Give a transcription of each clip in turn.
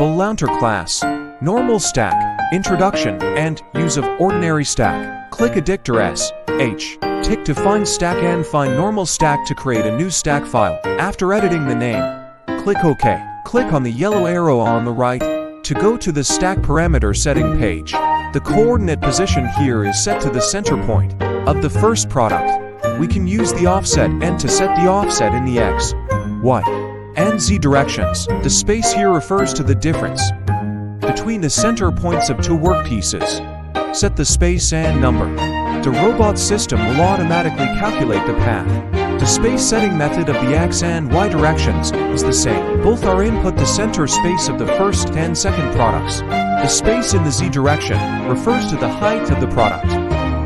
Belaunter class, normal stack, introduction, and use of ordinary stack. Click Editor S, H, tick to find stack and find normal stack to create a new stack file. After editing the name, click OK. Click on the yellow arrow on the right to go to the stack parameter setting page. The coordinate position here is set to the center point of the first product. We can use the offset and to set the offset in the X, Y, and Z directions. The space here refers to the difference between the center points of two workpieces. Set the space and number. The robot system will automatically calculate the path. The space setting method of the X and Y directions is the same. Both are input the center space of the first and second products. The space in the Z direction refers to the height of the product,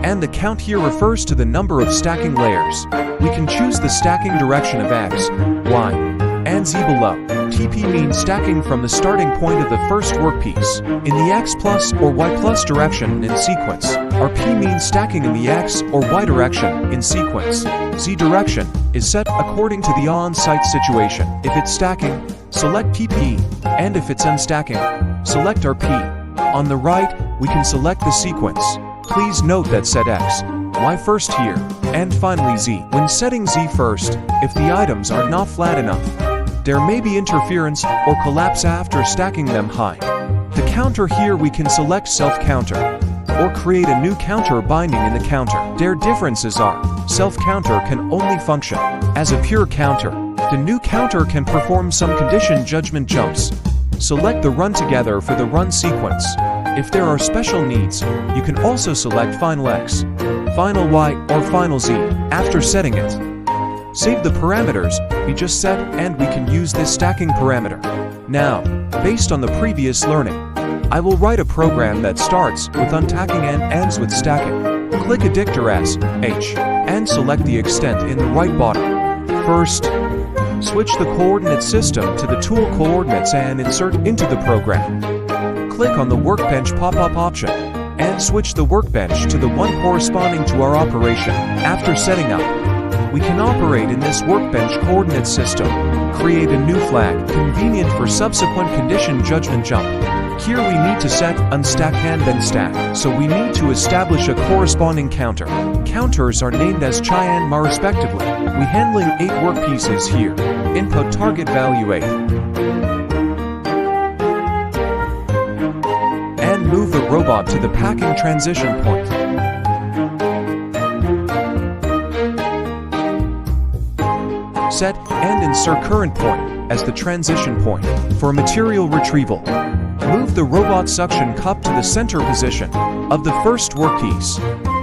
and the count here refers to the number of stacking layers. We can choose the stacking direction of X, Y, and Z below. TP means stacking from the starting point of the first workpiece in the X plus or Y plus direction in sequence. RP means stacking in the X or Y direction in sequence. Z direction is set according to the on-site situation. If it's stacking, select PP, and if it's unstacking, select RP. On the right, we can select the sequence. Please note that set X, Y first here, and finally Z. When setting Z first, if the items are not flat enough, there may be interference or collapse after stacking them high. The counter here we can select self-counter, or create a new counter binding in the counter. Their differences are, self-counter can only function as a pure counter. The new counter can perform some condition judgment jumps. Select the run together for the run sequence. If there are special needs, you can also select Final X, Final Y, or Final Z. After setting it, save the parameters we just set and we can use this stacking parameter. Now, based on the previous learning, I will write a program that starts with untacking and ends with stacking. Click Editor S, H, and select the extent in the right bottom. First, switch the coordinate system to the tool coordinates and insert into the program. Click on the Workbench pop-up option and switch the workbench to the one corresponding to our operation. After setting up, we can operate in this workbench coordinate system. Create a new flag, convenient for subsequent condition judgment jump. Here we need to set, unstack and then stack, so we need to establish a corresponding counter. Counters are named as Chi and Ma respectively. We handling 8 workpieces here. Input target value 8. And move the robot to the packing transition point. Set and insert current point as the transition point for material retrieval. Move the robot suction cup to the center position of the first workpiece.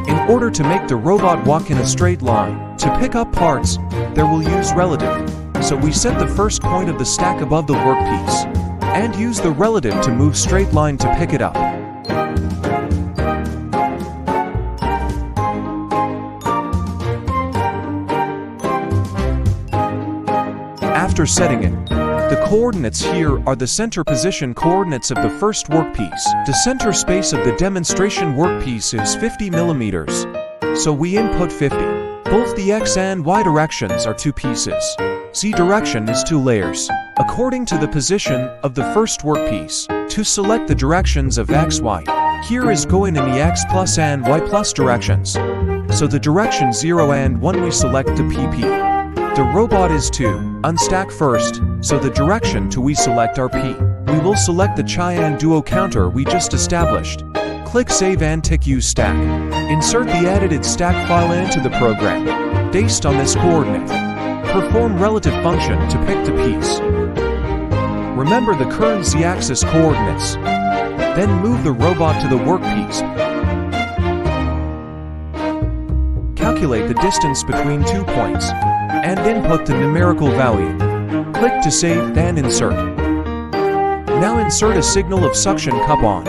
In order to make the robot walk in a straight line, to pick up parts, there will use relative. So we set the first point of the stack above the workpiece, and use the relative to move straight line to pick it up. After setting it, the coordinates here are the center position coordinates of the first workpiece. The center space of the demonstration workpiece is 50 millimeters, so we input 50. Both the X and Y directions are 2 pieces. Z direction is 2 layers. According to the position of the first workpiece, to select the directions of X, Y, here is going in the X plus and Y plus directions. So the direction 0 and 1 we select the PP. The robot is to unstack first, so the direction to we select RP. We will select the Chi and Duo counter we just established. Click Save and tick Use Stack. Insert the edited stack file into the program. Based on this coordinate, perform relative function to pick the piece. Remember the current Z-axis coordinates. Then move the robot to the workpiece. Calculate the distance between 2 points, and input the numerical value. Click to save, then insert. Now insert a signal of suction cup on.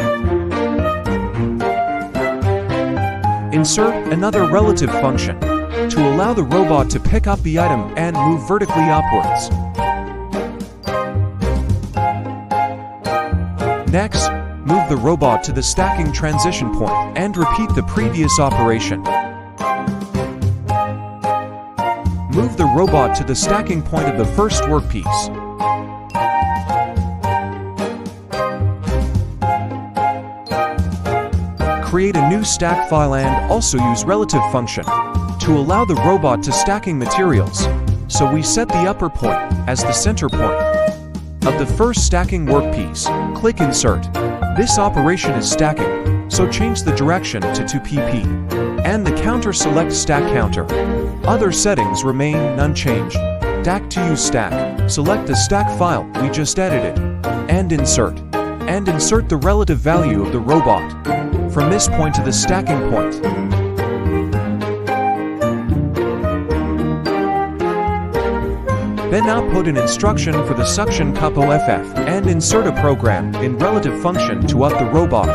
Insert another relative function to allow the robot to pick up the item and move vertically upwards. Next, move the robot to the stacking transition point and repeat the previous operation. Move the robot to the stacking point of the first workpiece. create a new stack file and also use relative function to allow the robot to stacking materials. So we set the upper point as the center point of the first stacking workpiece. Click Insert. This operation is stacking, so change the direction to 2 pp. And the counter, select Stack Counter. Other settings remain unchanged. Stack to use stack. Select the stack file we just edited and insert. And insert the relative value of the robot from this point to the stacking point. Then output an instruction for the suction cup OFF and insert a program in relative function to up the robot.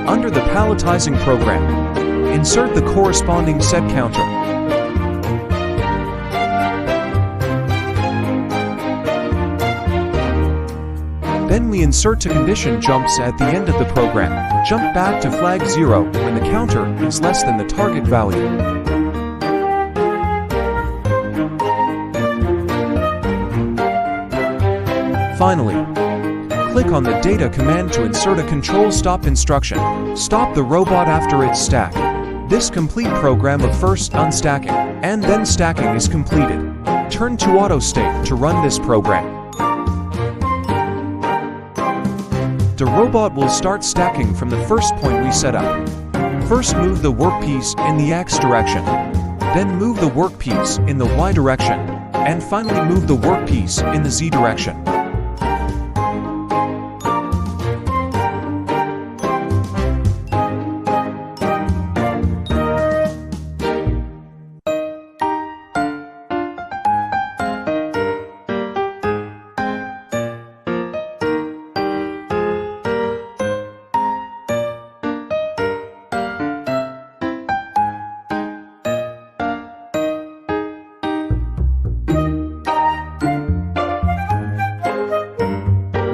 Under the palletizing program, insert the corresponding set counter. Then we insert to condition jumps at the end of the program. Jump back to flag 0 when the counter is less than the target value. Finally, click on the data command to insert a control stop instruction. Stop the robot after its stack. This complete program of first unstacking and then stacking is completed. Turn to auto state to run this program. The robot will start stacking from the first point we set up. First, move the workpiece in the X direction. Then move the workpiece in the Y direction. And finally move the workpiece in the Z direction.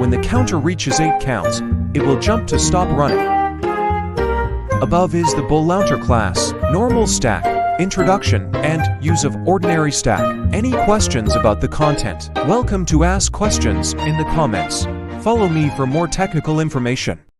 When the counter reaches 8 counts, it will jump to stop running. Above is the Bolaunter class, normal stack, introduction, and use of ordinary stack. Any questions about the content? Welcome to ask questions in the comments. Follow me for more technical information.